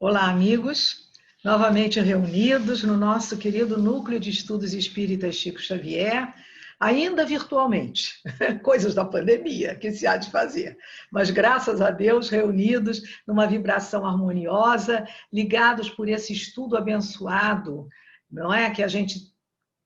Olá, amigos, novamente reunidos no nosso querido Núcleo de Estudos Espíritas Chico Xavier, ainda virtualmente, coisas da pandemia que se há de fazer, mas graças a Deus reunidos numa vibração harmoniosa, ligados por esse estudo abençoado, não é? Que a gente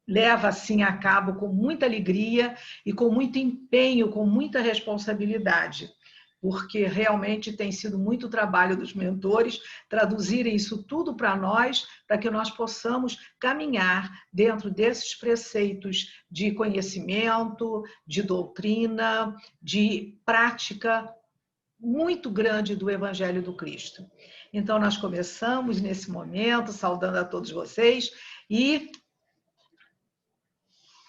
leva assim a cabo com muita alegria e com muito empenho, com muita responsabilidade, porque realmente tem sido muito trabalho dos mentores traduzirem isso tudo para nós, para que nós possamos caminhar dentro desses preceitos de conhecimento, de doutrina, de prática muito grande do Evangelho do Cristo. Então, nós começamos nesse momento, saudando a todos vocês, e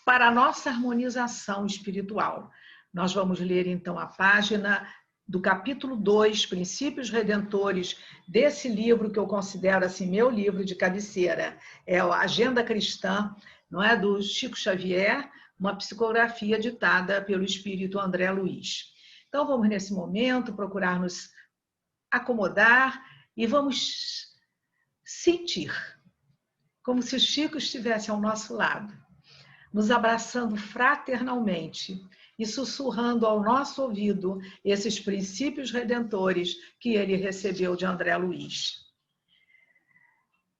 para a nossa harmonização espiritual, nós vamos ler então a página do capítulo 2, Princípios Redentores, desse livro que eu considero assim meu livro de cabeceira, é a Agenda Cristã, não é, do Chico Xavier, uma psicografia ditada pelo espírito André Luiz. Então vamos nesse momento procurar nos acomodar e vamos sentir como se o Chico estivesse ao nosso lado, nos abraçando fraternalmente e sussurrando ao nosso ouvido esses princípios redentores que ele recebeu de André Luiz.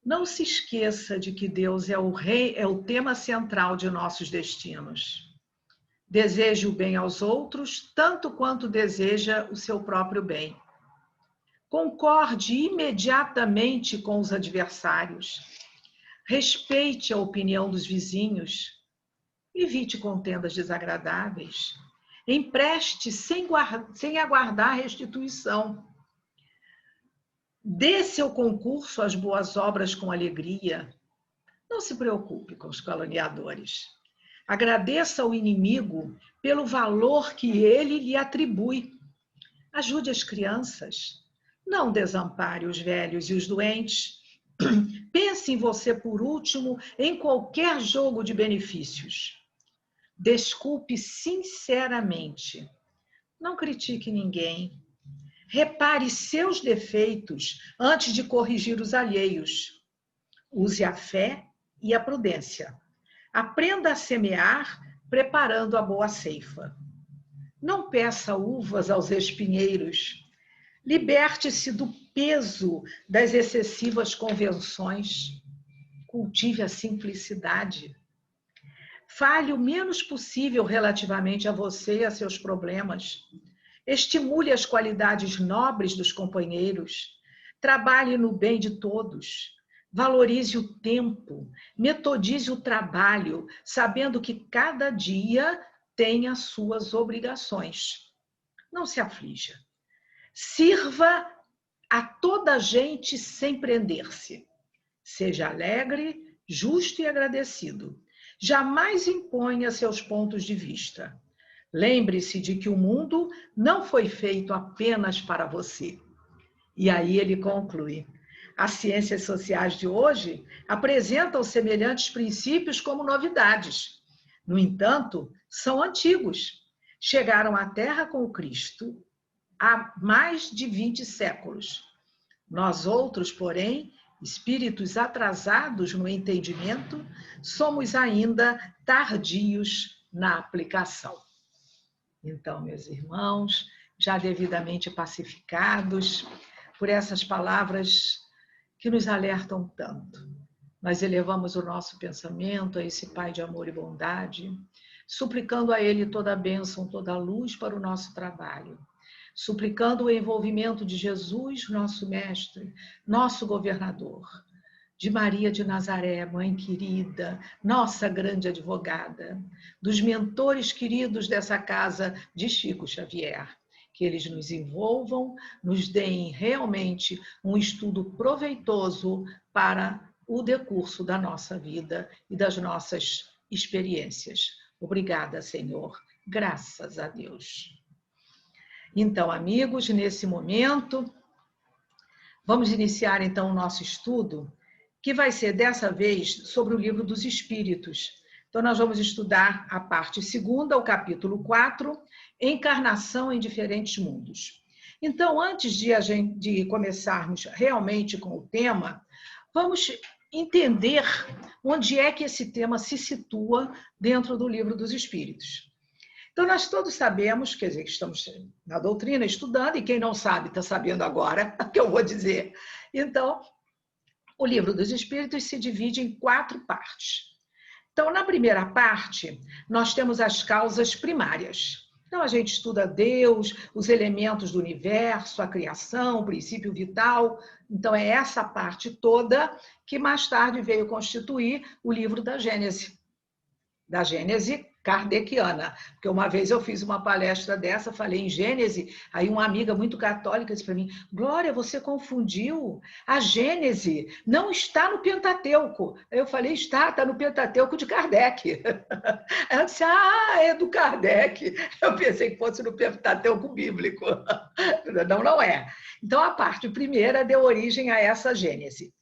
Não se esqueça de que Deus é o rei, é o tema central de nossos destinos. Deseje o bem aos outros, tanto quanto deseja o seu próprio bem. Concorde imediatamente com os adversários. Respeite a opinião dos vizinhos. Evite contendas desagradáveis. Empreste sem aguardar restituição. Dê seu concurso às boas obras com alegria. Não se preocupe com os caluniadores. Agradeça ao inimigo pelo valor que ele lhe atribui. Ajude as crianças. Não desampare os velhos e os doentes. Pense em você por último em qualquer jogo de benefícios. Desculpe sinceramente. Não critique ninguém. Repare seus defeitos antes de corrigir os alheios. Use a fé e a prudência. Aprenda a semear, preparando a boa ceifa. Não peça uvas aos espinheiros. Liberte-se do peso das excessivas convenções. Cultive a simplicidade. Fale o menos possível relativamente a você e a seus problemas. Estimule as qualidades nobres dos companheiros. Trabalhe no bem de todos. Valorize o tempo. Metodize o trabalho, sabendo que cada dia tem as suas obrigações. Não se aflija. Sirva a toda a gente sem prender-se. Seja alegre, justo e agradecido. Jamais imponha seus pontos de vista. Lembre-se de que o mundo não foi feito apenas para você. E aí ele conclui: as ciências sociais de hoje apresentam semelhantes princípios como novidades. No entanto, são antigos. Chegaram à Terra com o Cristo há mais de 20 séculos. Nós outros, porém, espíritos atrasados no entendimento, somos ainda tardios na aplicação. Então, meus irmãos, já devidamente pacificados por essas palavras que nos alertam tanto, nós elevamos o nosso pensamento a esse Pai de amor e bondade, suplicando a Ele toda a bênção, toda a luz para o nosso trabalho, suplicando o envolvimento de Jesus, nosso mestre, nosso governador, de Maria de Nazaré, mãe querida, nossa grande advogada, dos mentores queridos dessa casa de Chico Xavier, que eles nos envolvam, nos deem realmente um estudo proveitoso para o decurso da nossa vida e das nossas experiências. Obrigada, Senhor. Graças a Deus. Então, amigos, nesse momento, vamos iniciar então o nosso estudo, que vai ser dessa vez sobre o Livro dos Espíritos. Então, nós vamos estudar a parte 2ª, o capítulo 4, Encarnação em Diferentes Mundos. Então, antes de começarmos realmente com o tema, vamos entender onde é que esse tema se situa dentro do Livro dos Espíritos. Então, nós todos sabemos, quer dizer, que estamos na doutrina estudando, e quem não sabe está sabendo agora, o que eu vou dizer. Então, o Livro dos Espíritos se divide em 4 partes. Então, na primeira parte, nós temos as causas primárias. Então, a gente estuda Deus, os elementos do universo, a criação, o princípio vital. Então, é essa parte toda que mais tarde veio constituir o livro da Gênese kardeciana. Porque uma vez eu fiz uma palestra dessa, falei em Gênese, aí uma amiga muito católica disse para mim: Glória, você confundiu. A Gênese não está no Pentateuco. Aí eu falei: está no Pentateuco de Kardec. Ela disse: é do Kardec. Eu pensei que fosse no Pentateuco bíblico. Não é. Então, a parte primeira deu origem a essa Gênese.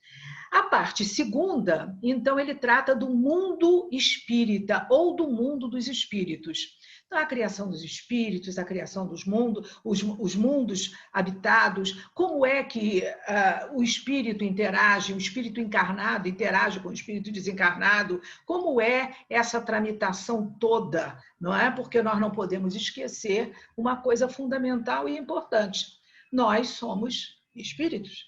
A parte segunda, então, ele trata do mundo espírita ou do mundo dos espíritos. Então, a criação dos espíritos, a criação dos mundos, os mundos habitados, como é que o espírito interage, o espírito encarnado interage com o espírito desencarnado, como é essa tramitação toda, não é? Porque nós não podemos esquecer uma coisa fundamental e importante: nós somos espíritos,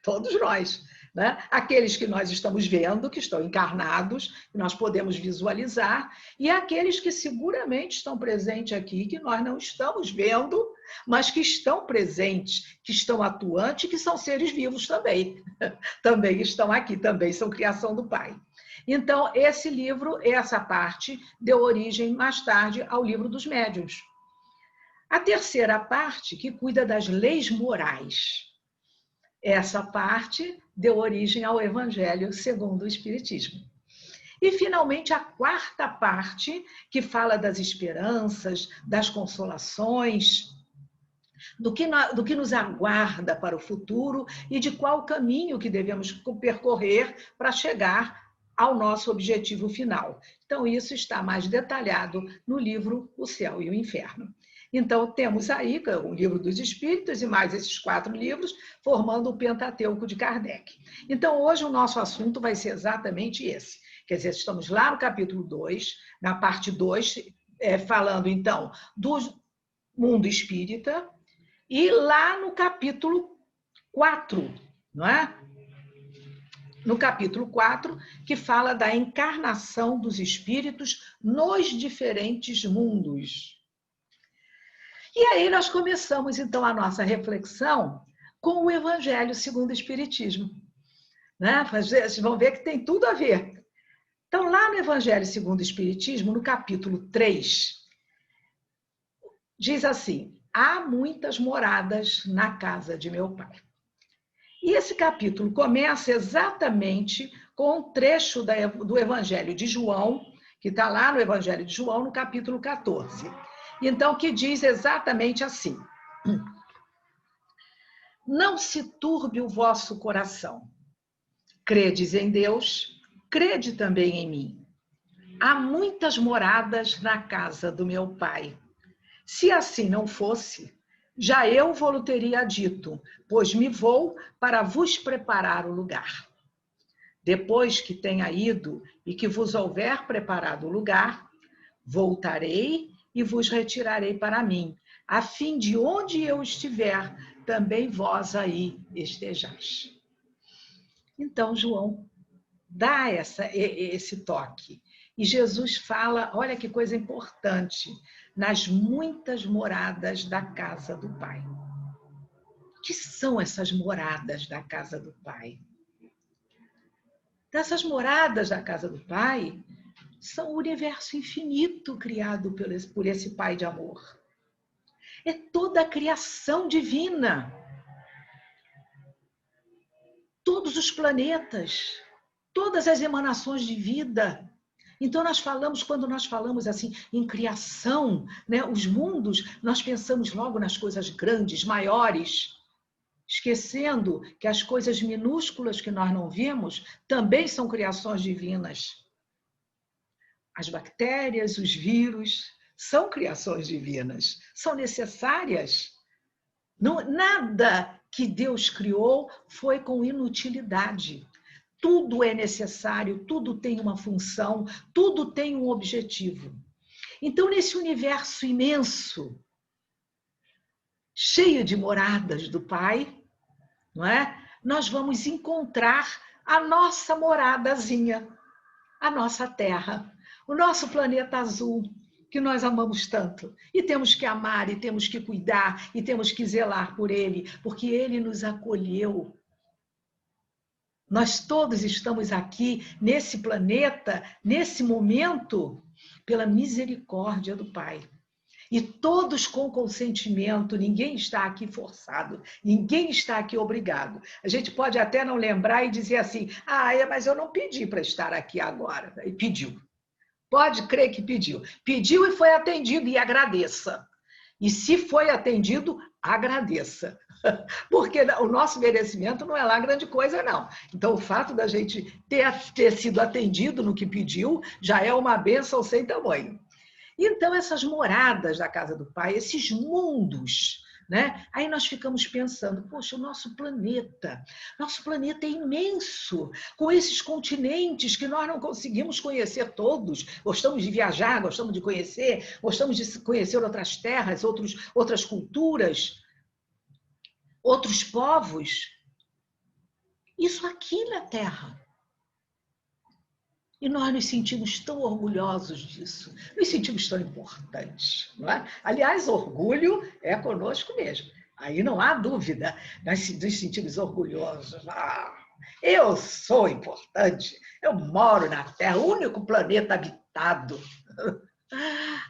todos nós. Né? Aqueles que nós estamos vendo, que estão encarnados, que nós podemos visualizar, e aqueles que seguramente estão presentes aqui, que nós não estamos vendo, mas que estão presentes, que estão atuantes, que são seres vivos também. Também estão aqui, também são criação do Pai. Então, esse livro, essa parte, deu origem mais tarde ao livro dos médiuns. A terceira parte, que cuida das leis morais. Essa parte deu origem ao Evangelho segundo o Espiritismo. E, finalmente, a quarta parte, que fala das esperanças, das consolações, do que nos aguarda para o futuro e de qual caminho que devemos percorrer para chegar ao nosso objetivo final. Então, isso está mais detalhado no livro O Céu e o Inferno. Então, temos aí o Livro dos Espíritos e mais esses 4 livros, formando o Pentateuco de Kardec. Então, hoje o nosso assunto vai ser exatamente esse. Quer dizer, estamos lá no capítulo 2, na parte 2, falando, então, do mundo espírita, e lá no capítulo 4, não é? No capítulo 4, que fala da encarnação dos espíritos nos diferentes mundos. E aí nós começamos, então, a nossa reflexão com o Evangelho segundo o Espiritismo. Né? Vocês vão ver que tem tudo a ver. Então, lá no Evangelho segundo o Espiritismo, no capítulo 3, diz assim: há muitas moradas na casa de meu Pai. E esse capítulo começa exatamente com um trecho do Evangelho de João, que está lá no Evangelho de João, no capítulo 14. Então, que diz exatamente assim: não se turbe o vosso coração. Credes em Deus, crede também em mim. Há muitas moradas na casa do meu Pai. Se assim não fosse, já eu vou-lo teria dito, pois me vou para vos preparar o lugar. Depois que tenha ido e que vos houver preparado o lugar, voltarei e vos retirarei para mim, a fim de onde eu estiver, também vós aí estejais. Então, João dá esse toque. E Jesus fala, olha que coisa importante, nas muitas moradas da casa do Pai. O que são essas moradas da casa do Pai? Dessas moradas da casa do Pai, são o universo infinito criado por esse Pai de amor. É toda a criação divina. Todos os planetas, todas as emanações de vida. Então, quando nós falamos assim em criação, né, os mundos, nós pensamos logo nas coisas grandes, maiores, esquecendo que as coisas minúsculas que nós não vimos também são criações divinas. As bactérias, os vírus, são criações divinas, são necessárias, Nada que Deus criou foi com inutilidade. Tudo é necessário, tudo tem uma função, tudo tem um objetivo. Então, nesse universo imenso, cheio de moradas do Pai, não é? Nós vamos encontrar a nossa moradazinha, a nossa Terra, o nosso planeta azul, que nós amamos tanto. E temos que amar, e temos que cuidar, e temos que zelar por ele, porque ele nos acolheu. Nós todos estamos aqui, nesse planeta, nesse momento, pela misericórdia do Pai. E todos com consentimento, ninguém está aqui forçado, ninguém está aqui obrigado. A gente pode até não lembrar e dizer assim, mas eu não pedi para estar aqui agora. E pediu. Pode crer que pediu. Pediu e foi atendido, e agradeça. E se foi atendido, agradeça. Porque o nosso merecimento não é lá grande coisa, não. Então, o fato da gente ter sido atendido no que pediu já é uma bênção sem tamanho. Então, essas moradas da casa do Pai, esses mundos, né? Aí nós ficamos pensando, poxa, o nosso planeta é imenso, com esses continentes que nós não conseguimos conhecer todos, gostamos de viajar, gostamos de conhecer outras terras, outras culturas, outros povos. Isso aqui na Terra. E nós nos sentimos tão orgulhosos disso, nos sentimos tão importantes, não é? Aliás, orgulho é conosco mesmo, aí não há dúvida, nós nos sentimos orgulhosos. Eu sou importante, eu moro na Terra, o único planeta habitado.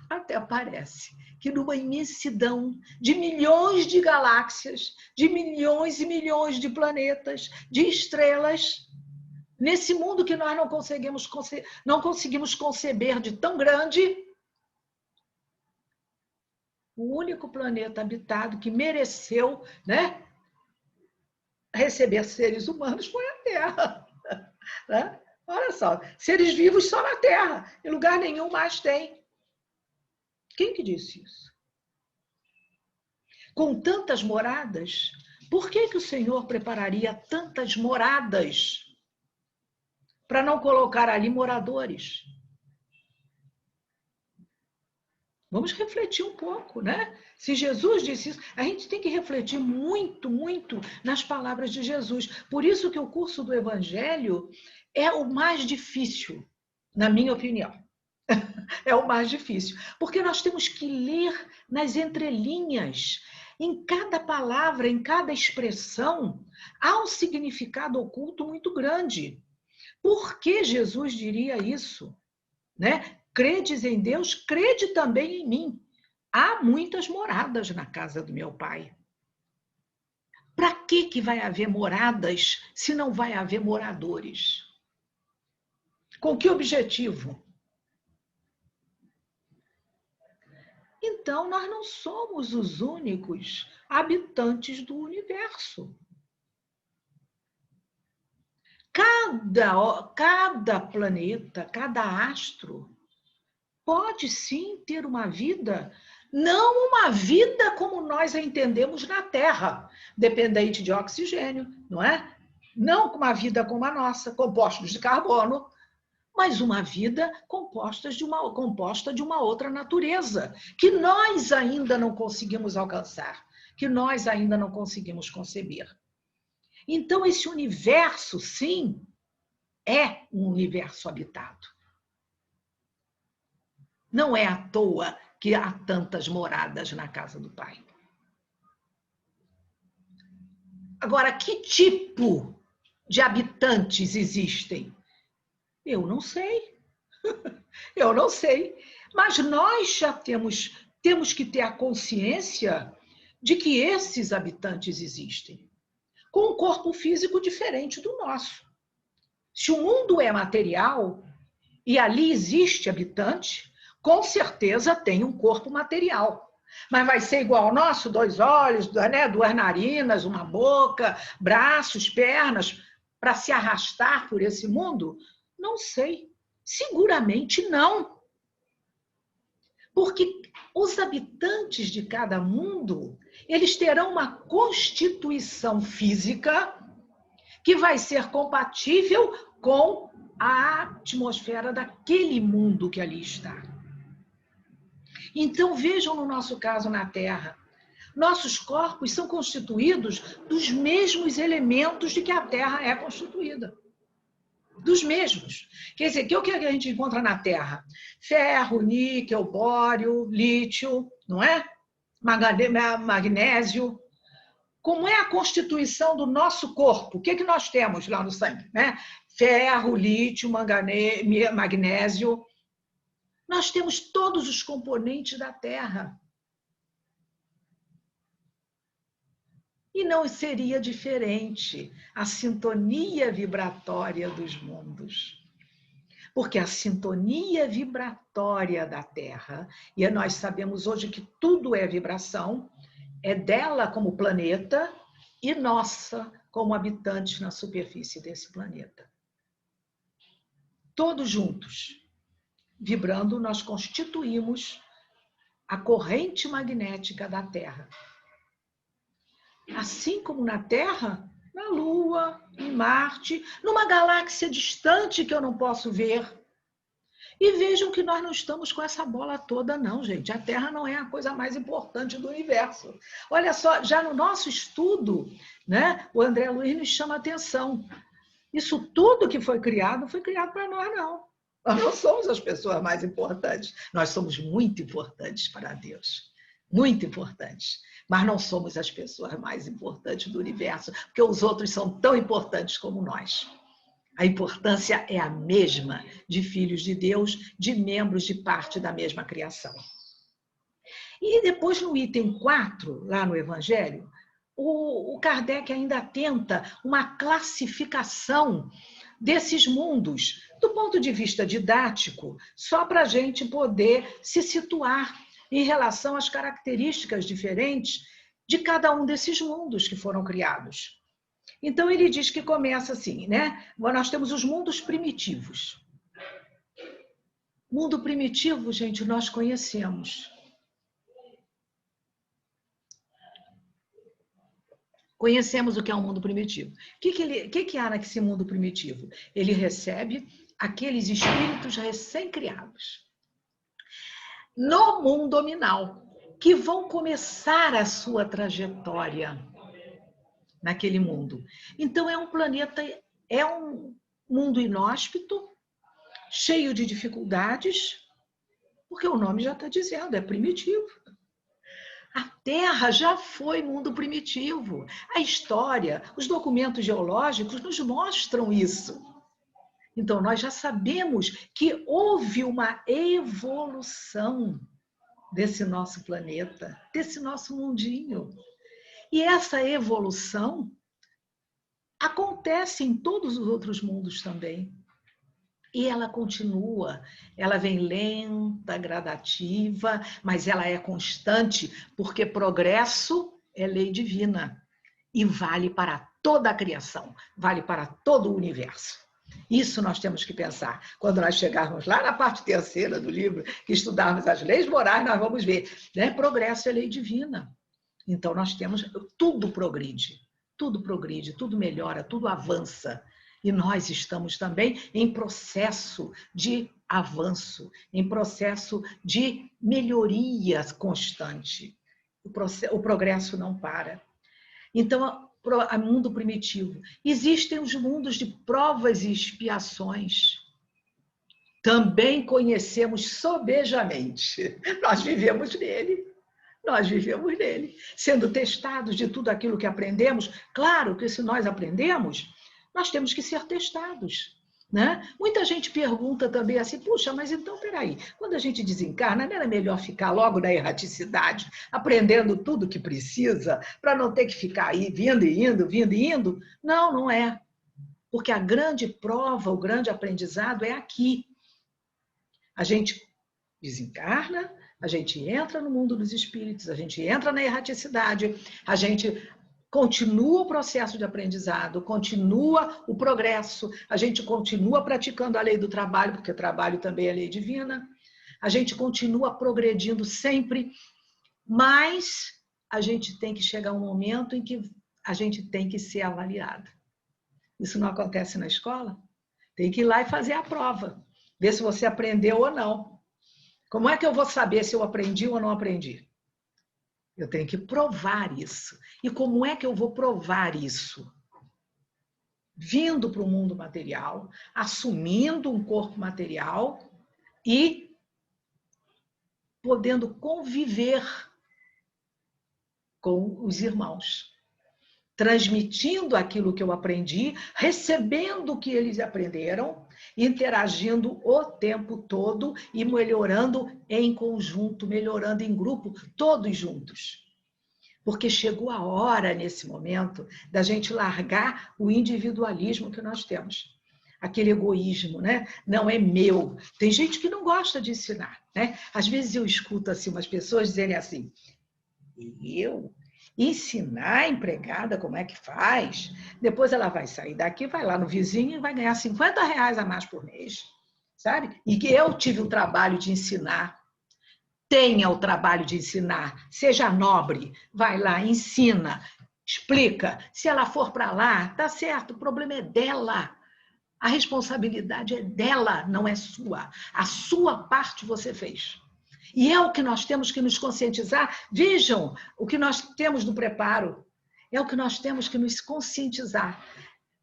Até parece que numa imensidão de milhões de galáxias, de milhões e milhões de planetas, de estrelas, nesse mundo que nós não conseguimos conceber de tão grande, o único planeta habitado que mereceu, né, receber seres humanos foi a Terra. Né? Olha só, seres vivos só na Terra, em lugar nenhum mais tem. Quem que disse isso? Com tantas moradas, por que o Senhor prepararia tantas moradas para não colocar ali moradores? Vamos refletir um pouco, né? Se Jesus disse isso, a gente tem que refletir muito, muito nas palavras de Jesus. Por isso que o curso do Evangelho é o mais difícil, na minha opinião. É o mais difícil, porque nós temos que ler nas entrelinhas. Em cada palavra, em cada expressão, há um significado oculto muito grande. Por que Jesus diria isso? Né? Credes em Deus, crede também em mim. Há muitas moradas na casa do meu Pai. Para que vai haver moradas se não vai haver moradores? Com que objetivo? Então, nós não somos os únicos habitantes do universo. Cada planeta, cada astro, pode sim ter uma vida, não uma vida como nós a entendemos na Terra, dependente de oxigênio, não é? Não uma vida como a nossa, compostos de carbono, mas uma vida composta de uma outra natureza, que nós ainda não conseguimos alcançar, que nós ainda não conseguimos conceber. Então, esse universo, sim, é um universo habitado. Não é à toa que há tantas moradas na casa do Pai. Agora, que tipo de habitantes existem? Eu não sei. Eu não sei. Mas nós já temos que ter a consciência de que esses habitantes existem, com um corpo físico diferente do nosso. Se o mundo é material e ali existe habitante, com certeza tem um corpo material. Mas vai ser igual ao nosso? 2 olhos, né? 2 narinas, uma boca, braços, pernas, para se arrastar por esse mundo? Não sei. Seguramente não. Porque os habitantes de cada mundo Eles terão uma constituição física que vai ser compatível com a atmosfera daquele mundo que ali está. Então, vejam no nosso caso na Terra. Nossos corpos são constituídos dos mesmos elementos de que a Terra é constituída. Dos mesmos. Quer dizer, o que a gente encontra na Terra? Ferro, níquel, bório, lítio, não é? Magnésio. Como é a constituição do nosso corpo? O que nós temos lá no sangue? Né? Ferro, lítio, magnésio. Nós temos todos os componentes da Terra. E não seria diferente a sintonia vibratória dos mundos. Porque a sintonia vibratória da Terra, e nós sabemos hoje que tudo é vibração, é dela como planeta e nossa como habitantes na superfície desse planeta. Todos juntos, vibrando, nós constituímos a corrente magnética da Terra. Assim como na Terra, na Lua, em Marte, numa galáxia distante que eu não posso ver. E vejam que nós não estamos com essa bola toda, não, gente. A Terra não é a coisa mais importante do universo. Olha só, já no nosso estudo, né, o André Luiz nos chama a atenção. Isso tudo que foi criado, não foi criado para nós, não. Nós não somos as pessoas mais importantes. Nós somos muito importantes para Deus. Muito importantes. Mas não somos as pessoas mais importantes do universo, porque os outros são tão importantes como nós. A importância é a mesma de filhos de Deus, de membros de parte da mesma criação. E depois, no item 4, lá no Evangelho, o Kardec ainda tenta uma classificação desses mundos, do ponto de vista didático, só para a gente poder se situar em relação às características diferentes de cada um desses mundos que foram criados. Então, ele diz que começa assim, né? Nós temos os mundos primitivos. Mundo primitivo, gente, nós conhecemos. Conhecemos o que é um mundo primitivo. O que há nesse mundo primitivo? Ele recebe aqueles espíritos recém-criados no mundo nominal, que vão começar a sua trajetória naquele mundo. Então, é um planeta, é um mundo inóspito, cheio de dificuldades, porque o nome já está dizendo, é primitivo. A Terra já foi mundo primitivo. A história, os documentos geológicos nos mostram isso. Então, nós já sabemos que houve uma evolução desse nosso planeta, desse nosso mundinho. E essa evolução acontece em todos os outros mundos também. E ela continua, ela vem lenta, gradativa, mas ela é constante, porque progresso é lei divina e vale para toda a criação, vale para todo o universo. Isso nós temos que pensar. Quando nós chegarmos lá na parte terceira do livro, que estudarmos as leis morais, nós vamos ver, né? Progresso é lei divina. Então nós temos, tudo progride, tudo melhora, tudo avança. E nós estamos também em processo de avanço, em processo de melhoria constante. O progresso não para. Então, o mundo primitivo. Existem os mundos de provas e expiações. Também conhecemos sobejamente. Nós vivemos nele. Nós vivemos nele. Sendo testados de tudo aquilo que aprendemos. Claro que se nós aprendemos, nós temos que ser testados. Né? Muita gente pergunta também assim, puxa, mas então, peraí, quando a gente desencarna, não era melhor ficar logo na erraticidade, aprendendo tudo que precisa, para não ter que ficar aí vindo e indo, vindo e indo? Não, não é. Porque a grande prova, o grande aprendizado é aqui. A gente desencarna, a gente entra no mundo dos espíritos, a gente entra na erraticidade, a gente continua o processo de aprendizado, continua o progresso, a gente continua praticando a lei do trabalho, porque o trabalho também é lei divina, a gente continua progredindo sempre, mas a gente tem que chegar a um momento em que a gente tem que ser avaliado. Isso não acontece na escola? Tem que ir lá e fazer a prova, ver se você aprendeu ou não. Como é que eu vou saber se eu aprendi ou não aprendi? Eu tenho que provar isso. E como é que eu vou provar isso? Vindo para o mundo material, assumindo um corpo material e podendo conviver com os irmãos, transmitindo aquilo que eu aprendi, recebendo o que eles aprenderam, interagindo o tempo todo e melhorando em conjunto, melhorando em grupo, todos juntos. Porque chegou a hora, nesse momento, da gente largar o individualismo que nós temos. Aquele egoísmo, né? Não é meu. Tem gente que não gosta de ensinar, né? Às vezes eu escuto assim, umas pessoas dizerem assim, eu ensinar a empregada como é que faz, depois ela vai sair daqui, vai lá no vizinho e vai ganhar R$ 50 a mais por mês, sabe? E que eu tive o trabalho de ensinar. Tenha o trabalho de ensinar, seja nobre, vai lá, ensina, explica. Se ela for para lá, tá certo, o problema é dela. A responsabilidade é dela, não é sua. A sua parte você fez. E é o que nós temos que nos conscientizar. Vejam o que nós temos no preparo. É o que nós temos que nos conscientizar.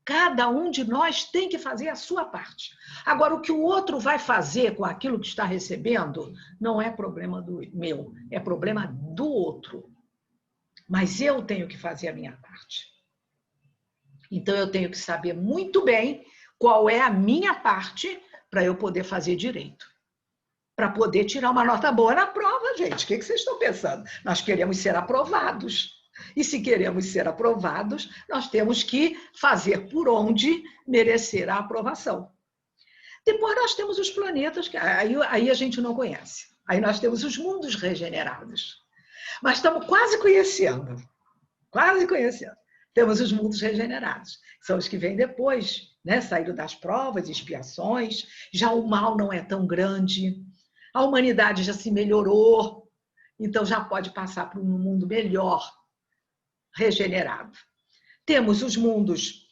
Cada um de nós tem que fazer a sua parte. Agora, o que o outro vai fazer com aquilo que está recebendo não é problema meu, é problema do outro. Mas eu tenho que fazer a minha parte. Então, eu tenho que saber muito bem qual é a minha parte para eu poder fazer direito. Para poder tirar uma nota boa na prova, gente. O que vocês estão pensando? Nós queremos ser aprovados. E se queremos ser aprovados, nós temos que fazer por onde merecer a aprovação. Depois nós temos os planetas, que aí a gente não conhece. Aí nós temos os mundos regenerados. Mas estamos quase conhecendo. Quase conhecendo. Temos os mundos regenerados. São os que vêm depois, né? Saíram das provas e expiações. Já o mal não é tão grande. A humanidade já se melhorou. Então já pode passar para um mundo melhor, regenerado. Temos os mundos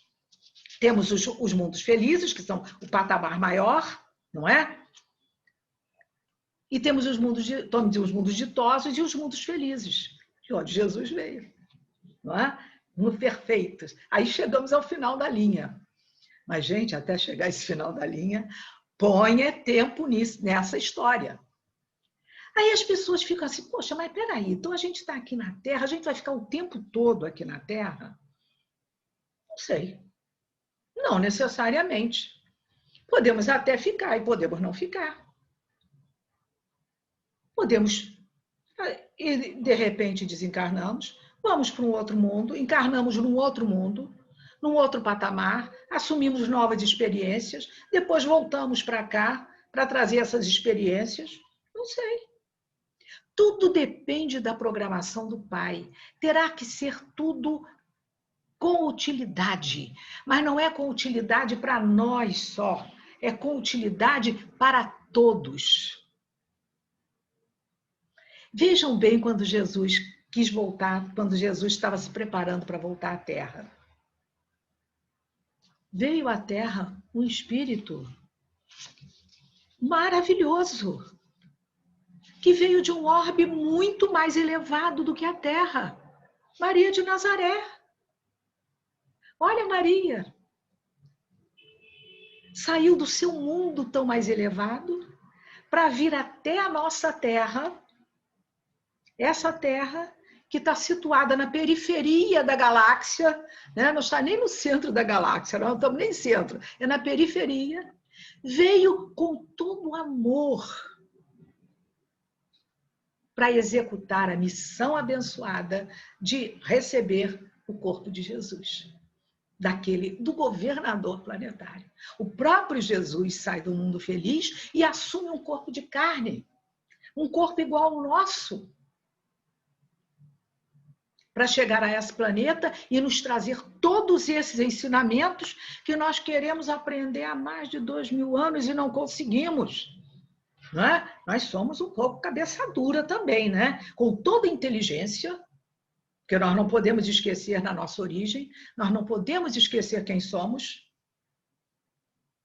felizes, que são o patamar maior, não é? E temos os mundos ditosos e os mundos felizes, de onde Jesus veio, não é? Mundos perfeitos. Aí chegamos ao final da linha. Mas, gente, até chegar a esse final da linha, ponha tempo nessa história. Aí as pessoas ficam assim, poxa, mas peraí, então a gente está aqui na Terra, a gente vai ficar o tempo todo aqui na Terra? Não sei. Não necessariamente. Podemos até ficar e podemos não ficar. Podemos, e de repente desencarnamos, vamos para um outro mundo, encarnamos num outro patamar, assumimos novas experiências, depois voltamos para cá para trazer essas experiências. Não sei. Tudo depende da programação do Pai. Terá que ser tudo com utilidade. Mas não é com utilidade para nós só. É com utilidade para todos. Vejam bem quando Jesus quis voltar, quando Jesus estava se preparando para voltar à Terra. Veio à Terra um espírito maravilhoso, que veio de um orbe muito mais elevado do que a Terra. Maria de Nazaré. Olha, Maria. Saiu do seu mundo tão mais elevado para vir até a nossa Terra. Essa Terra que está situada na periferia da galáxia, né? Não está nem no centro da galáxia, não estamos nem no centro, é na periferia. Veio com todo o amor para executar a missão abençoada de receber o corpo de Jesus, do governador planetário. O próprio Jesus sai do mundo feliz e assume um corpo de carne, um corpo igual ao nosso, para chegar a esse planeta e nos trazer todos esses ensinamentos que nós queremos aprender há mais de 2000 anos e não conseguimos. Não é? Nós somos um pouco cabeça dura também, né? Com toda a inteligência, Porque nós não podemos esquecer da nossa origem, nós não podemos esquecer quem somos.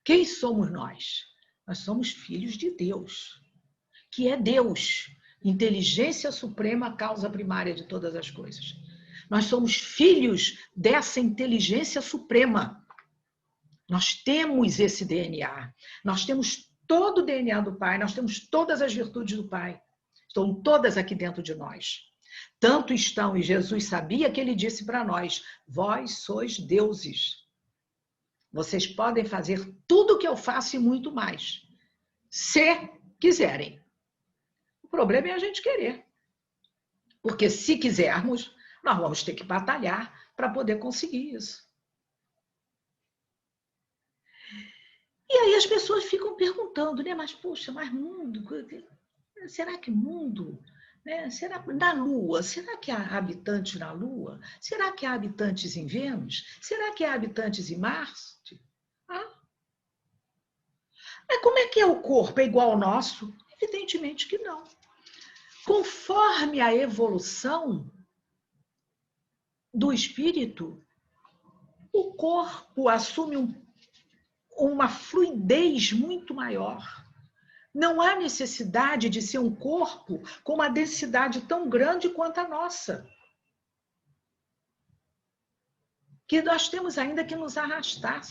Quem somos nós? Nós somos filhos de Deus, que é Deus, inteligência suprema, causa primária de todas as coisas. Nós somos filhos dessa inteligência suprema. Nós temos esse DNA. Nós temos todo o DNA do Pai, nós temos todas as virtudes do Pai. Estão todas aqui dentro de nós. Tanto estão, e Jesus sabia que ele disse para nós: vós sois deuses. Vocês podem fazer tudo o que eu faço e muito mais, se quiserem. O problema é a gente querer. Porque se quisermos, nós vamos ter que batalhar para poder conseguir isso. E aí as pessoas ficam perguntando, né? Mas, poxa, mas mundo, será que mundo? Né? Será, na Lua, será que há habitantes na Lua? Será que há habitantes em Vênus? Será que há habitantes em Marte? Ah? Mas como é que é o corpo? É igual ao nosso? Evidentemente que não. Conforme a evolução do espírito, o corpo assume uma fluidez muito maior. Não há necessidade de ser um corpo com uma densidade tão grande quanto a nossa. Que nós temos ainda que nos arrastar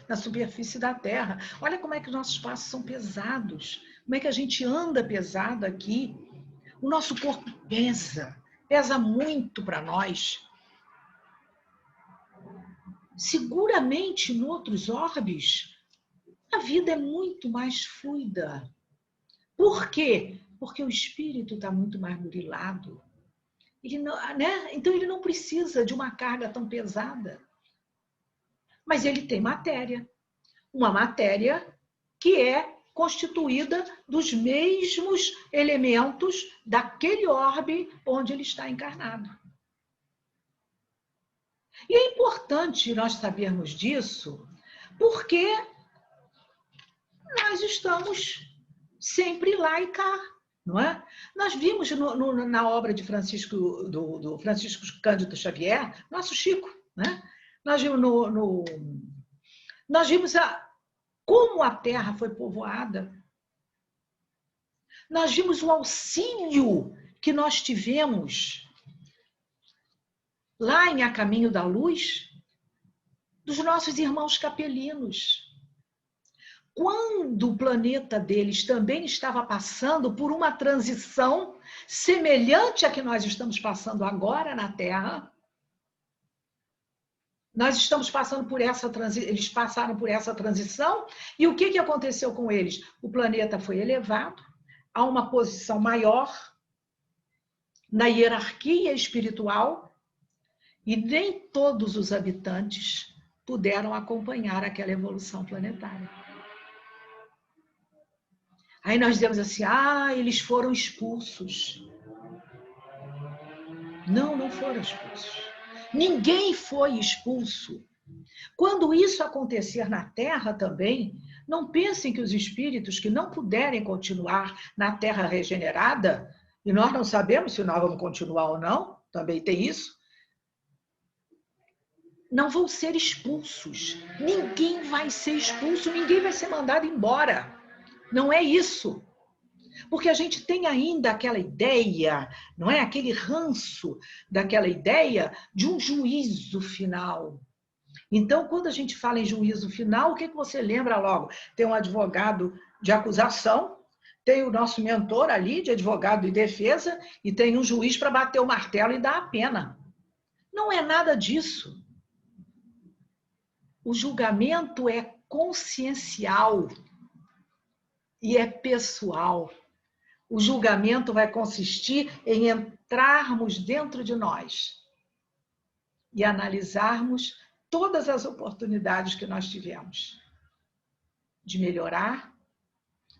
na superfície da Terra. Olha como é que os nossos passos são pesados. Como é que a gente anda pesado aqui. O nosso corpo pesa muito para nós. Seguramente, em outros orbes, a vida é muito mais fluida. Por quê? Porque o espírito está muito mais burilado. Ele não, né? Então, ele não precisa de uma carga tão pesada. Mas ele tem matéria. Uma matéria que é constituída dos mesmos elementos daquele orbe onde ele está encarnado. E é importante nós sabermos disso, porque nós estamos sempre lá e cá, não é? Nós vimos na obra de do Francisco Cândido Xavier, nosso Chico, né? Nós vimos, nós vimos como a Terra foi povoada. Nós vimos o auxílio que nós tivemos lá em A Caminho da Luz dos nossos irmãos capelinos. Quando o planeta deles também estava passando por uma transição semelhante à que nós estamos passando agora na Terra, nós estamos passando por essa transição, eles passaram por essa transição, e o que aconteceu com eles? O planeta foi elevado a uma posição maior na hierarquia espiritual, e nem todos os habitantes puderam acompanhar aquela evolução planetária. Aí nós dizemos assim, eles foram expulsos. Não, não foram expulsos. Ninguém foi expulso. Quando isso acontecer na Terra também, não pensem que os espíritos que não puderem continuar na Terra regenerada, e nós não sabemos se nós vamos continuar ou não, também tem isso, não vão ser expulsos. Ninguém vai ser expulso, ninguém vai ser mandado embora. Não é isso. Porque a gente tem ainda aquela ideia, não é? Aquele ranço daquela ideia de um juízo final. Então, quando a gente fala em juízo final, o que você lembra logo? Tem um advogado de acusação, tem o nosso mentor ali, de advogado de defesa, e tem um juiz para bater o martelo e dar a pena. Não é nada disso. O julgamento é consciencial e é pessoal. O julgamento vai consistir em entrarmos dentro de nós e analisarmos todas as oportunidades que nós tivemos de melhorar,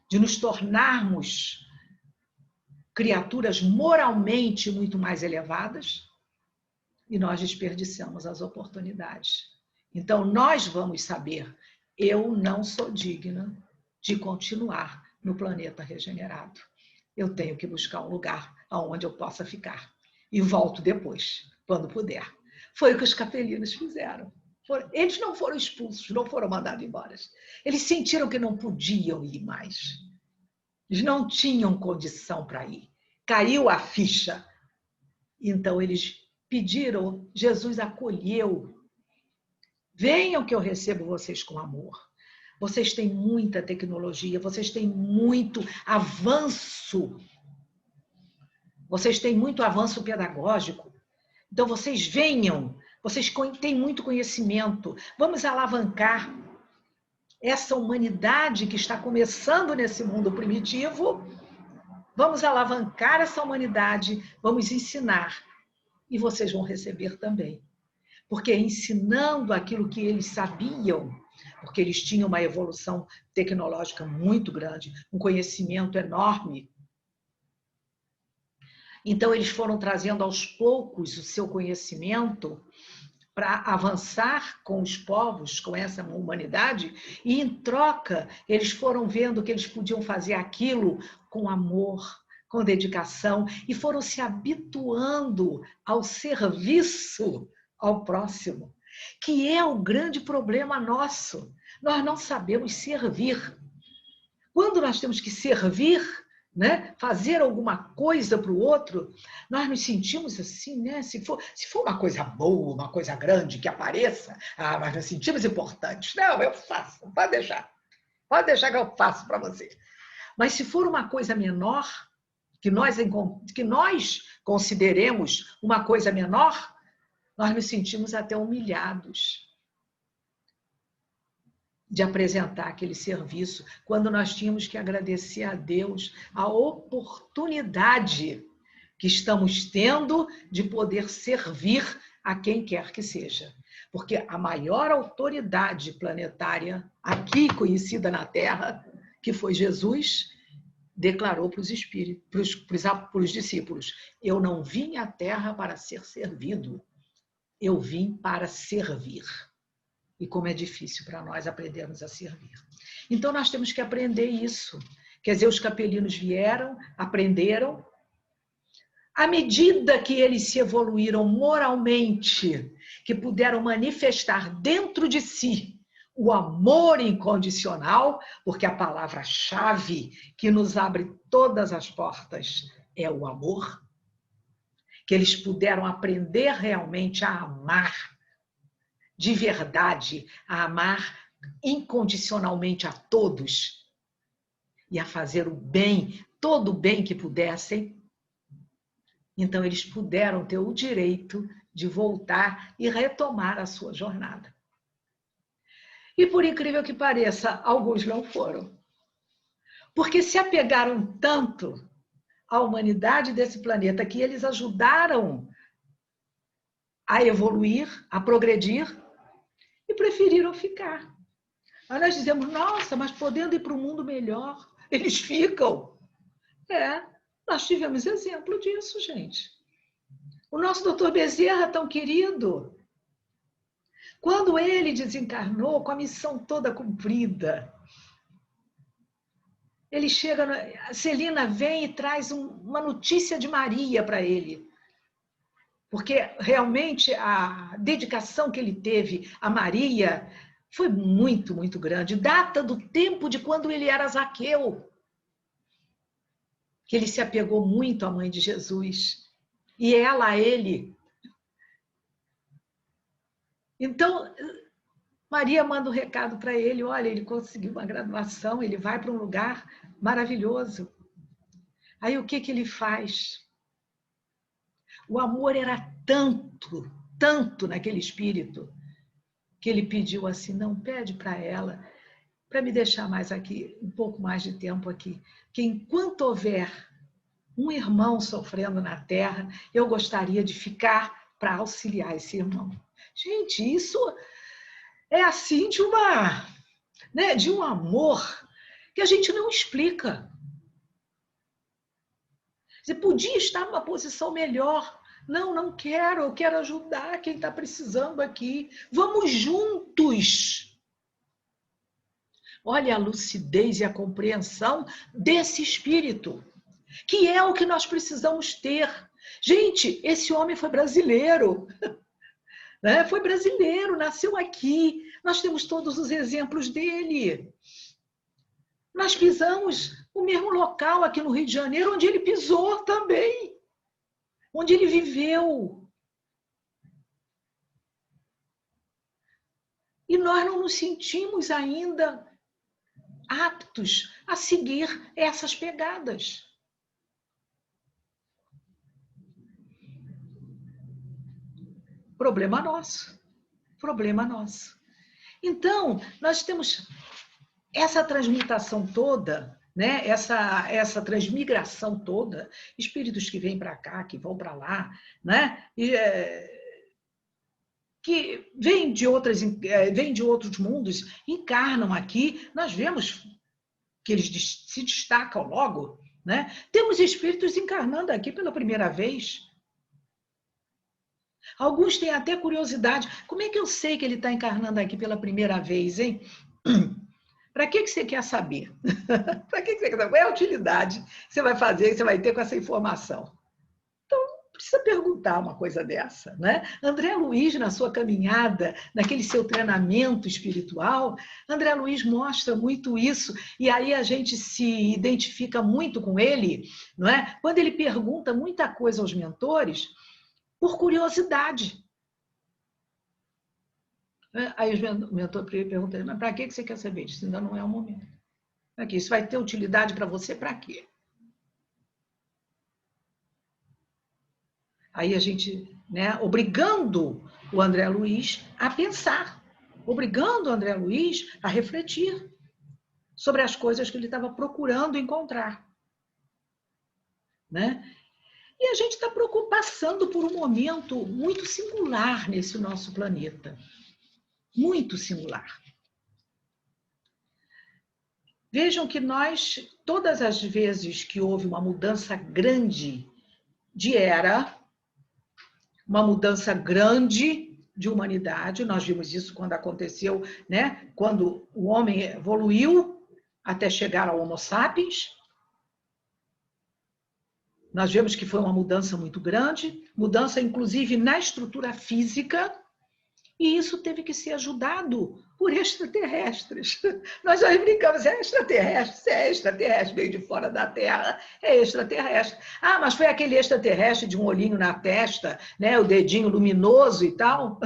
de nos tornarmos criaturas moralmente muito mais elevadas, e nós desperdiçamos as oportunidades. Então, nós vamos saber, eu não sou digna de continuar no planeta regenerado. Eu tenho que buscar um lugar onde eu possa ficar. e volto depois, quando puder. Foi o que os capelinos fizeram. Eles não foram expulsos, não foram mandados embora. Eles sentiram que não podiam ir mais. Eles não tinham condição para ir. Caiu a ficha. Então eles pediram, Jesus acolheu. Venham que eu recebo vocês com amor. Vocês têm muita tecnologia, vocês têm muito avanço. Vocês têm muito avanço pedagógico. Então vocês venham, vocês têm muito conhecimento. Vamos alavancar essa humanidade que está começando nesse mundo primitivo. Vamos alavancar essa humanidade, vamos ensinar. E vocês vão receber também. Porque ensinando aquilo que eles sabiam, porque eles tinham uma evolução tecnológica muito grande, um conhecimento enorme. Então, eles foram trazendo aos poucos o seu conhecimento para avançar com os povos, com essa humanidade, e em troca, eles foram vendo que eles podiam fazer aquilo com amor, com dedicação, e foram se habituando ao serviço ao próximo, que é o grande problema nosso. Nós não sabemos servir. Quando nós temos que servir, né, fazer alguma coisa para o outro, nós nos sentimos assim, né? Se for uma coisa boa, uma coisa grande que apareça, nós nos sentimos importantes. Não, eu faço, pode deixar que eu faço para você. Mas se for uma coisa menor, que nós consideremos uma coisa menor, nós nos sentimos até humilhados de apresentar aquele serviço, quando nós tínhamos que agradecer a Deus a oportunidade que estamos tendo de poder servir a quem quer que seja. Porque a maior autoridade planetária aqui conhecida na Terra, que foi Jesus, declarou para os espíritos, para os discípulos: eu não vim à Terra para ser servido, eu vim para servir. E como é difícil para nós aprendermos a servir. Então, nós temos que aprender isso. Quer dizer, os capelinos vieram, aprenderam. À medida que eles se evoluíram moralmente, que puderam manifestar dentro de si o amor incondicional, porque a palavra-chave que nos abre todas as portas é o amor, que eles puderam aprender realmente a amar de verdade, a amar incondicionalmente a todos e a fazer o bem, todo o bem que pudessem. Então, eles puderam ter o direito de voltar e retomar a sua jornada. E, por incrível que pareça, alguns não foram. Porque se apegaram tanto à humanidade desse planeta que eles ajudaram a evoluir, a progredir, e preferiram ficar. Aí nós dizemos, nossa, mas podendo ir para um mundo melhor, eles ficam. Nós tivemos exemplo disso, gente. O nosso doutor Bezerra, tão querido, quando ele desencarnou, com a missão toda cumprida, ele chega, a Celina vem e traz uma notícia de Maria para ele. Porque realmente a dedicação que ele teve a Maria foi muito, muito grande. Data do tempo de quando ele era Zaqueu, que ele se apegou muito à mãe de Jesus. E ela a ele. Então, Maria manda um recado para ele, olha, ele conseguiu uma graduação, ele vai para um lugar maravilhoso. Aí o que ele faz? O amor era tanto, tanto naquele espírito, que ele pediu assim, não, pede para ela, para me deixar mais aqui, um pouco mais de tempo aqui, que enquanto houver um irmão sofrendo na Terra, eu gostaria de ficar para auxiliar esse irmão. Gente, isso é assim de um amor que a gente não explica. Você podia estar numa posição melhor. Não, não quero, eu quero ajudar quem está precisando aqui. Vamos juntos. Olha a lucidez e a compreensão desse espírito, que é o que nós precisamos ter. Gente, esse homem foi brasileiro, né? Foi brasileiro, nasceu aqui. Nós temos todos os exemplos dele. Nós pisamos o mesmo local aqui no Rio de Janeiro, onde ele pisou também, onde ele viveu. E nós não nos sentimos ainda aptos a seguir essas pegadas. Problema nosso. Problema nosso. Então, nós temos essa transmutação toda, né? essa transmigração toda, espíritos que vêm para cá, que vão para lá, né? Que vêm de outros mundos, encarnam aqui, nós vemos que eles se destacam logo, né? Temos espíritos encarnando aqui pela primeira vez. Alguns têm até curiosidade. Como é que eu sei que ele está encarnando aqui pela primeira vez, hein? Para que você quer saber? Para que você quer saber? Qual é a utilidade que você vai fazer, que você vai ter com essa informação? Então, precisa perguntar uma coisa dessa, né? André Luiz, na sua caminhada, naquele seu treinamento espiritual, André Luiz mostra muito isso, e aí a gente se identifica muito com ele, não é? Quando ele pergunta muita coisa aos mentores, por curiosidade. Aí o mentor pergunta, mas para que você quer saber disso? Ainda não é o momento. Aqui, isso vai ter utilidade para você para quê? Aí a gente, né, obrigando o André Luiz a pensar, obrigando o André Luiz a refletir sobre as coisas que ele estava procurando encontrar. Né? E a gente está passando por um momento muito singular nesse nosso planeta. Muito singular. Vejam que nós, todas as vezes que houve uma mudança grande de era, uma mudança grande de humanidade, nós vimos isso quando aconteceu, né? Quando o homem evoluiu até chegar ao Homo sapiens, nós vemos que foi uma mudança muito grande, mudança inclusive na estrutura física, e isso teve que ser ajudado por extraterrestres. Nós já brincamos, é extraterrestre, veio de fora da Terra, é extraterrestre. Ah, mas foi aquele extraterrestre de um olhinho na testa, né, o dedinho luminoso e tal?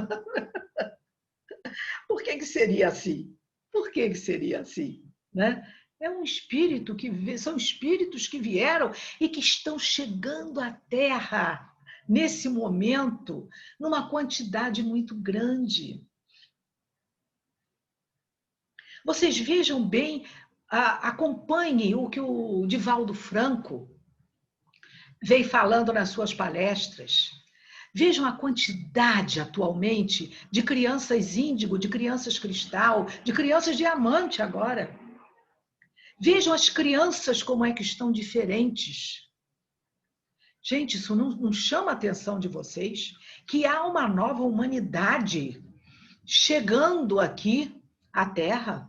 Por que seria assim? Por que seria assim? Né? É um espírito são espíritos que vieram e que estão chegando à Terra nesse momento, numa quantidade muito grande. Vocês vejam bem, acompanhem o que o Divaldo Franco vem falando nas suas palestras. Vejam a quantidade atualmente de crianças índigo, de crianças cristal, de crianças diamante agora. Vejam as crianças como é que estão diferentes. Gente, isso não chama a atenção de vocês? Que há uma nova humanidade chegando aqui à Terra,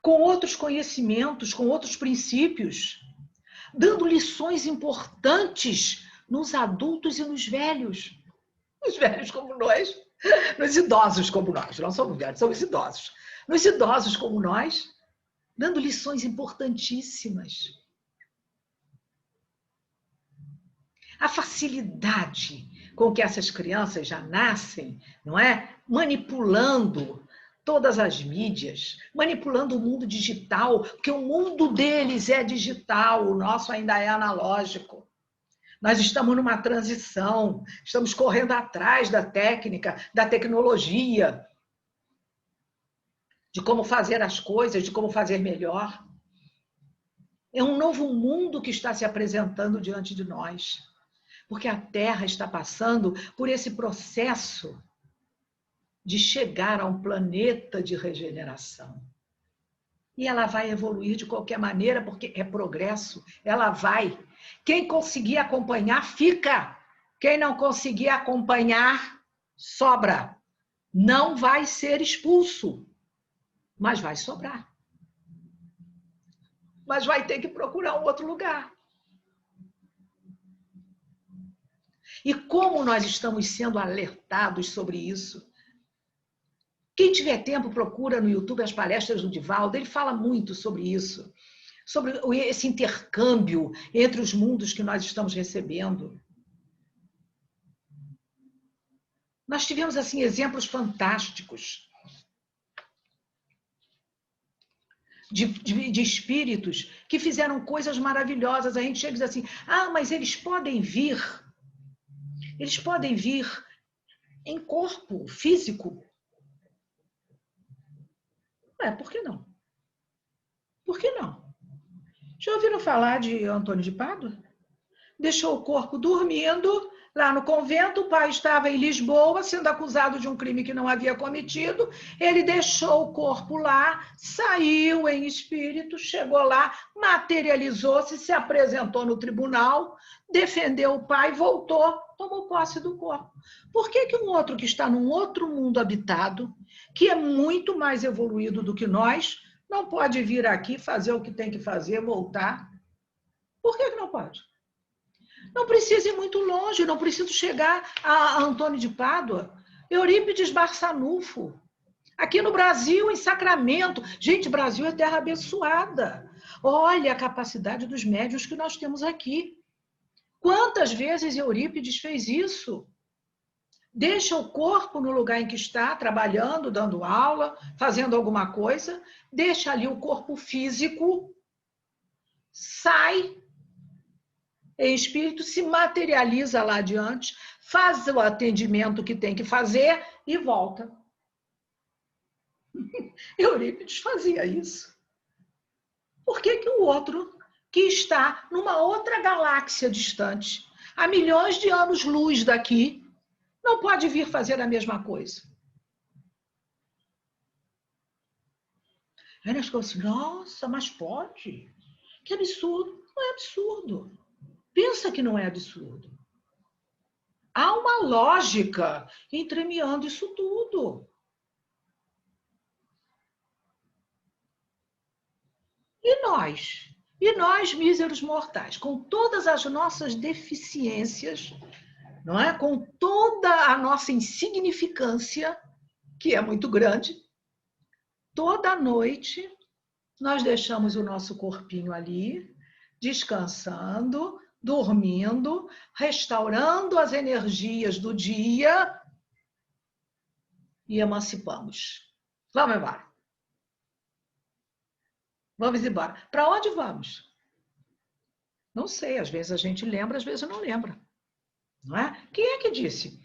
com outros conhecimentos, com outros princípios, dando lições importantes nos adultos e nos velhos. Nos velhos como nós, nos idosos como nós. Não somos velhos, somos idosos. Nos idosos como nós, dando lições importantíssimas. A facilidade com que essas crianças já nascem, não é? Manipulando todas as mídias, manipulando o mundo digital, porque o mundo deles é digital, o nosso ainda é analógico. Nós estamos numa transição, estamos correndo atrás da técnica, da tecnologia, de como fazer as coisas, de como fazer melhor. É um novo mundo que está se apresentando diante de nós, porque a Terra está passando por esse processo de chegar a um planeta de regeneração. E ela vai evoluir de qualquer maneira, porque é progresso, ela vai. Quem conseguir acompanhar, fica. Quem não conseguir acompanhar, sobra. Não vai ser expulso, mas vai sobrar. Mas vai ter que procurar um outro lugar. E como nós estamos sendo alertados sobre isso. Quem tiver tempo, procura no YouTube as palestras do Divaldo, ele fala muito sobre isso, sobre esse intercâmbio entre os mundos que nós estamos recebendo. Nós tivemos, assim, exemplos fantásticos de espíritos que fizeram coisas maravilhosas. A gente chega e diz assim, mas eles podem vir em corpo físico. Por que não? Por que não? Já ouviram falar de Antônio de Pádua? Deixou o corpo dormindo lá no convento, o pai estava em Lisboa, sendo acusado de um crime que não havia cometido, ele deixou o corpo lá, saiu em espírito, chegou lá, materializou-se, se apresentou no tribunal, defendeu o pai, voltou, tomou posse do corpo. Por que um outro que está num outro mundo habitado, que é muito mais evoluído do que nós, não pode vir aqui fazer o que tem que fazer, voltar? Por que não pode? Não precisa ir muito longe, não preciso chegar a Antônio de Pádua, Eurípides Barçanufo. Aqui no Brasil, em Sacramento. Gente, Brasil é terra abençoada. Olha a capacidade dos médiuns que nós temos aqui. Quantas vezes Eurípides fez isso? Deixa o corpo no lugar em que está, trabalhando, dando aula, fazendo alguma coisa, deixa ali o corpo físico, sai em espírito, se materializa lá adiante, faz o atendimento que tem que fazer e volta. Eurípides fazia isso. Por que o outro, que está numa outra galáxia distante, a milhões de anos-luz daqui, não pode vir fazer a mesma coisa? Aí nós ficamos assim, nossa, mas pode? Que absurdo. Não é absurdo. Pensa que não é absurdo. Há uma lógica entremeando isso tudo. E nós? E nós, míseros mortais, com todas as nossas deficiências, não é? Com toda a nossa insignificância, que é muito grande, toda noite nós deixamos o nosso corpinho ali, descansando, dormindo, restaurando as energias do dia e emancipamos. Vamos embora. Vamos embora. Para onde vamos? Não sei, às vezes a gente lembra, às vezes não lembra. Não é? Quem é que disse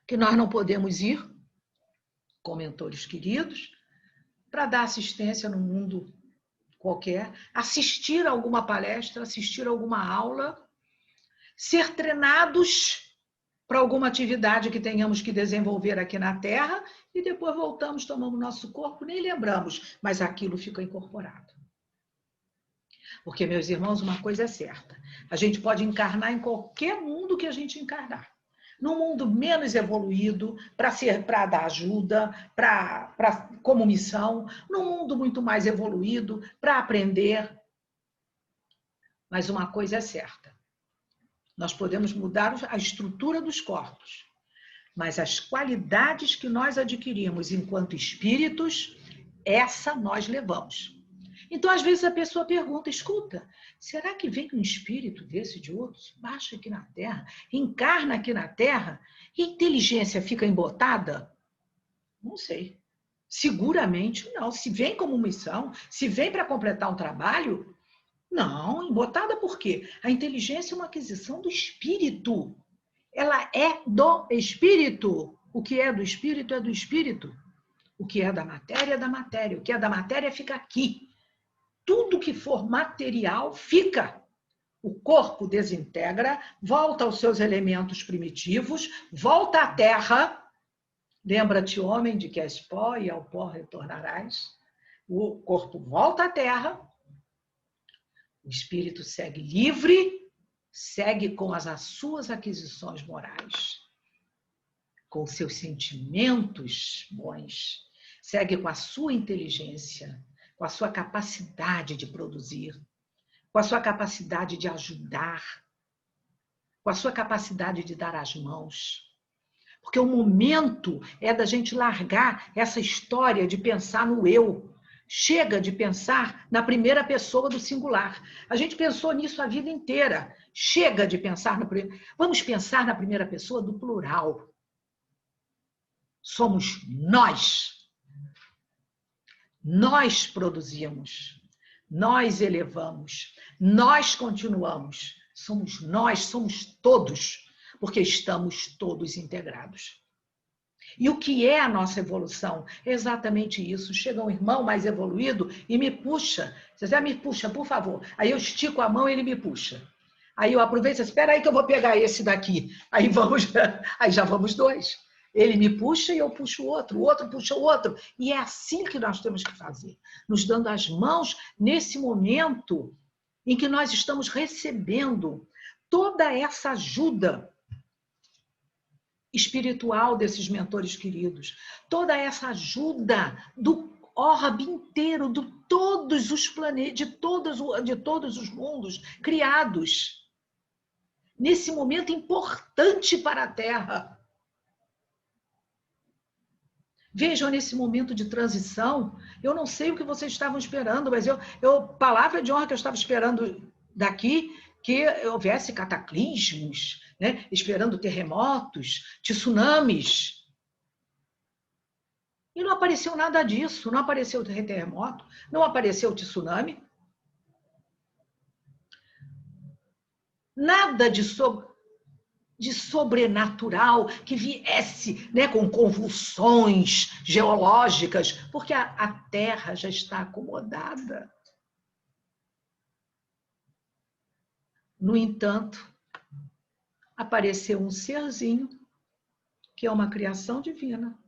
que nós não podemos ir, com mentores queridos, para dar assistência no mundo qualquer, assistir a alguma palestra, assistir a alguma aula, ser treinados para alguma atividade que tenhamos que desenvolver aqui na Terra e depois voltamos, tomamos nosso corpo, nem lembramos, mas aquilo fica incorporado. Porque, meus irmãos, uma coisa é certa, a gente pode encarnar em qualquer mundo que a gente encarnar. Num mundo menos evoluído, para dar ajuda, como missão, num mundo muito mais evoluído, para aprender. Mas uma coisa é certa, nós podemos mudar a estrutura dos corpos, mas as qualidades que nós adquirimos enquanto espíritos, essa nós levamos. Então, às vezes, a pessoa pergunta, escuta, será que vem um espírito desse de outros, baixa aqui na Terra, encarna aqui na Terra, e a inteligência fica embotada? Não sei. Seguramente não. Se vem como missão, se vem para completar um trabalho, não. Embotada por quê? A inteligência é uma aquisição do espírito. Ela é do espírito. O que é do espírito é do espírito. O que é da matéria é da matéria. O que é da matéria fica aqui. Tudo que for material fica. O corpo desintegra, volta aos seus elementos primitivos, volta à terra. Lembra-te, homem, de que és pó e ao pó retornarás. O corpo volta à terra, o espírito segue livre, segue com as suas aquisições morais, com seus sentimentos bons, segue com a sua inteligência, com a sua capacidade de produzir, com a sua capacidade de ajudar, com a sua capacidade de dar as mãos. Porque o momento é da gente largar essa história de pensar no eu. Chega de pensar na primeira pessoa do singular. A gente pensou nisso a vida inteira. Chega de pensar no primeiro. Vamos pensar na primeira pessoa do plural. Somos nós. Nós produzimos. Nós elevamos. Nós continuamos. Somos nós, somos todos, porque estamos todos integrados. E o que é a nossa evolução? É exatamente isso. Chega um irmão mais evoluído e me puxa. Você diz, me puxa, por favor. Aí eu estico a mão e ele me puxa. Aí eu aproveito e digo, espera aí que eu vou pegar esse daqui. Aí já vamos dois. Ele me puxa e eu puxo o outro puxa o outro. E é assim que nós temos que fazer. Nos dando as mãos nesse momento em que nós estamos recebendo toda essa ajuda espiritual desses mentores queridos, toda essa ajuda do orbe inteiro, de todos os planetas, de todos os mundos criados, nesse momento importante para a Terra. Vejam, nesse momento de transição, eu não sei o que vocês estavam esperando, mas palavra de honra que eu estava esperando daqui, que houvesse cataclismos, né? Esperando terremotos, tsunamis. E não apareceu nada disso, não apareceu terremoto, não apareceu tsunami. Nada de sobrenatural que viesse, né, com convulsões geológicas, porque a Terra já está acomodada. No entanto, apareceu um serzinho que é uma criação divina.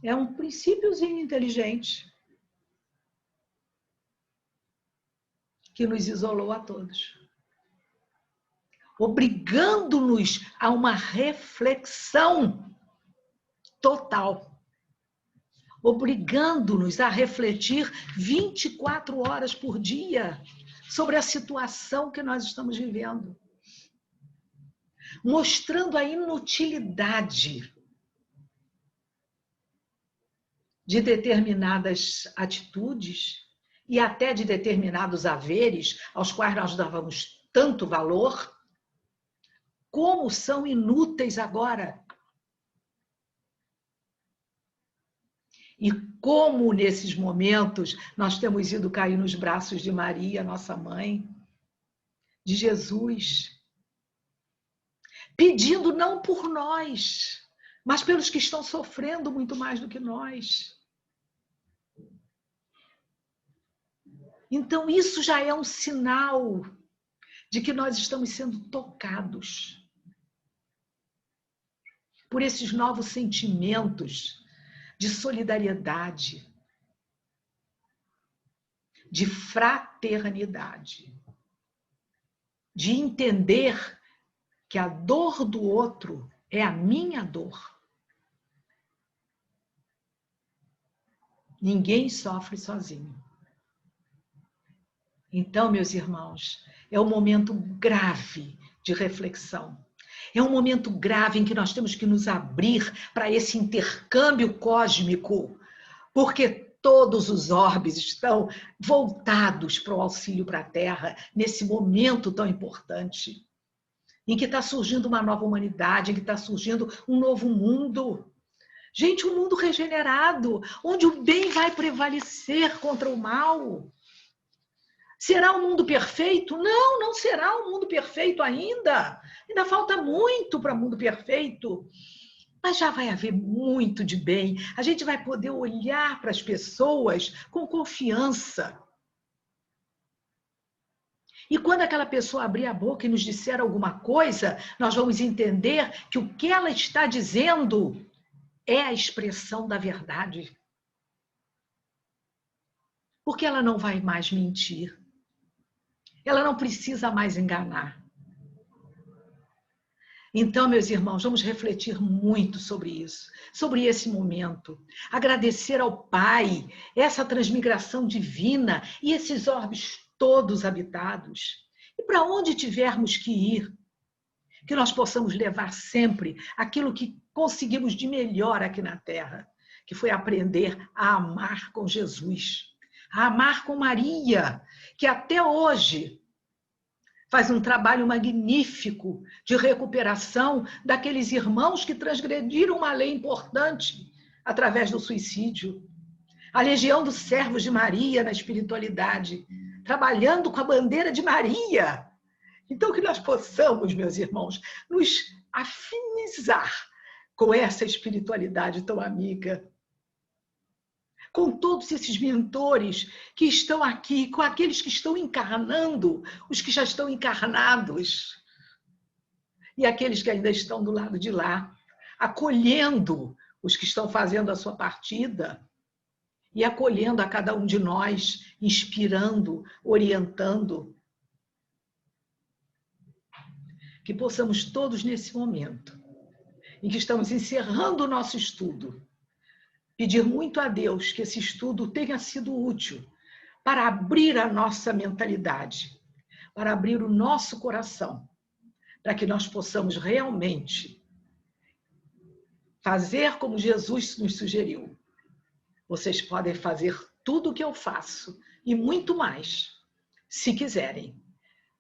É um princípiozinho inteligente que nos isolou a todos, obrigando-nos a uma reflexão total, obrigando-nos a refletir 24 horas por dia sobre a situação que nós estamos vivendo, mostrando a inutilidade de determinadas atitudes e até de determinados haveres aos quais nós dávamos tanto valor, como são inúteis agora. E como, nesses momentos, nós temos ido cair nos braços de Maria, nossa mãe, de Jesus, pedindo não por nós, mas pelos que estão sofrendo muito mais do que nós. Então, isso já é um sinal de que nós estamos sendo tocados por esses novos sentimentos de solidariedade, de fraternidade, de entender que a dor do outro é a minha dor. Ninguém sofre sozinho. Então, meus irmãos, é um momento grave de reflexão. É um momento grave em que nós temos que nos abrir para esse intercâmbio cósmico, porque todos os orbes estão voltados para o auxílio para a Terra, nesse momento tão importante, em que está surgindo uma nova humanidade, em que está surgindo um novo mundo. Gente, um mundo regenerado, onde o bem vai prevalecer contra o mal. Será um mundo perfeito? Não, não será um mundo perfeito ainda. Ainda falta muito para o mundo perfeito. Mas já vai haver muito de bem. A gente vai poder olhar para as pessoas com confiança. E quando aquela pessoa abrir a boca e nos disser alguma coisa, nós vamos entender que o que ela está dizendo é a expressão da verdade. Porque ela não vai mais mentir. Ela não precisa mais enganar. Então, meus irmãos, vamos refletir muito sobre isso, sobre esse momento. Agradecer ao Pai, essa transmigração divina e esses orbes todos habitados. E para onde tivermos que ir, que nós possamos levar sempre aquilo que conseguimos de melhor aqui na Terra, que foi aprender a amar com Jesus, a amar com Maria, que até hoje faz um trabalho magnífico de recuperação daqueles irmãos que transgrediram uma lei importante através do suicídio. A Legião dos Servos de Maria na espiritualidade, trabalhando com a bandeira de Maria. Então, que nós possamos, meus irmãos, nos afinizar com essa espiritualidade tão amiga, com todos esses mentores que estão aqui, com aqueles que estão encarnando, os que já estão encarnados, e aqueles que ainda estão do lado de lá, acolhendo os que estão fazendo a sua partida, e acolhendo a cada um de nós, inspirando, orientando. Que possamos todos, nesse momento, em que estamos encerrando o nosso estudo, pedir muito a Deus que esse estudo tenha sido útil para abrir a nossa mentalidade, para abrir o nosso coração, para que nós possamos realmente fazer como Jesus nos sugeriu. Vocês podem fazer tudo o que eu faço e muito mais, se quiserem.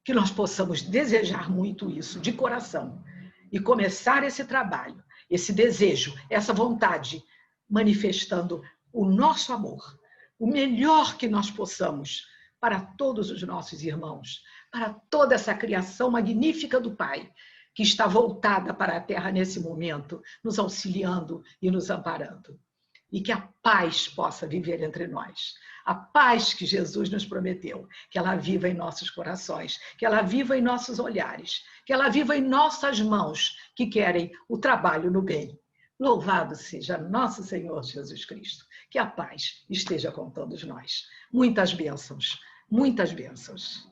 Que nós possamos desejar muito isso de coração e começar esse trabalho, esse desejo, essa vontade, manifestando o nosso amor, o melhor que nós possamos para todos os nossos irmãos, para toda essa criação magnífica do Pai, que está voltada para a Terra nesse momento, nos auxiliando e nos amparando. E que a paz possa viver entre nós. A paz que Jesus nos prometeu, que ela viva em nossos corações, que ela viva em nossos olhares, que ela viva em nossas mãos, que querem o trabalho no bem. Louvado seja nosso Senhor Jesus Cristo. Que a paz esteja com todos nós. Muitas bênçãos, muitas bênçãos.